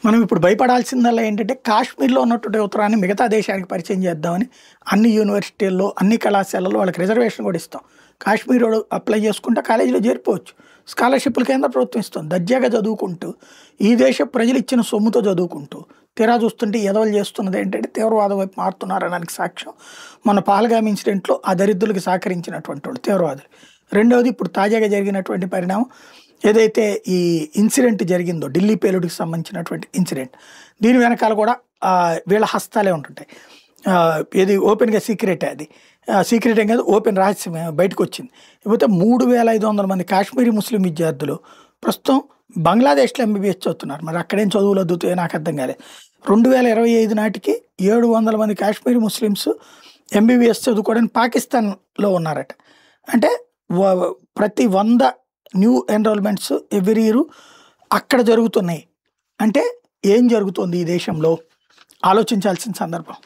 మనం ఇప్పుడు భయపడాల్సిందల్లా ఏంటంటే కాశ్మీర్‌లో ఉన్నటువంటి ఉత్తరాన్ని మిగతా దేశానికి పరిచయం చేద్దామని అన్ని యూనివర్సిటీల్లో, అన్ని కళాశాలల్లో వాళ్ళకి రిజర్వేషన్ కూడా ఇస్తాం. కాశ్మీరోడు అప్లై చేసుకుంటే కాలేజీలో చేరిపోవచ్చు. స్కాలర్‌షిప్‌లు కేంద్ర ప్రభుత్వం ఇస్తుంది. దర్జాగా చదువుకుంటూ, ఈ దేశ ప్రజలు ఇచ్చిన సొమ్ముతో చదువుకుంటూ, తీరా చూస్తుంటే ఎదవలు చేస్తున్నది ఏంటంటే తీవ్రవాదం వైపు మారుతున్నారనడానికి సాక్ష్యం మన పహల్గామ్ ఇన్సిడెంట్‌లో ఆ దరిద్రులకి సహకరించినటువంటి వాళ్ళు తీవ్రవాదులు. రెండవది ఇప్పుడు తాజాగా జరిగినటువంటి పరిణామం ఏదైతే ఈ ఇన్సిడెంట్ జరిగిందో ఢిల్లీ పేలుడుకి సంబంధించినటువంటి ఇన్సిడెంట్, దీని వెనకాల కూడా వీళ్ళ హస్తాలే ఉంటుంటాయి. ఏది ఓపెన్‌గా సీక్రెటే అది. సీక్రెట్ ఏం కాదు, ఓపెన్ రహస్యమే బయటకొచ్చింది. ఇకపోతే 3500 మంది కాశ్మీరీ ముస్లిం విద్యార్థులు ప్రస్తుతం బంగ్లాదేశ్‌లో ఎంబీబీఎస్ చదువుతున్నారు. మరి అక్కడేం చదువులు అద్దుతాయో నాకు అర్థం కాలేదు. 2025 నాటికి 700 మంది కాశ్మీరీ ముస్లిమ్స్ ఎంబీబీఎస్ చదువుకోవడానికి పాకిస్తాన్‌లో ఉన్నారట. అంటే ప్రతి 100 న్యూ ఎన్రోల్మెంట్స్ ఎవ్రీ ఇయర్ అక్కడ జరుగుతున్నాయి. అంటే ఏం జరుగుతుంది ఈ దేశంలో? ఆలోచించాల్సిన సందర్భం.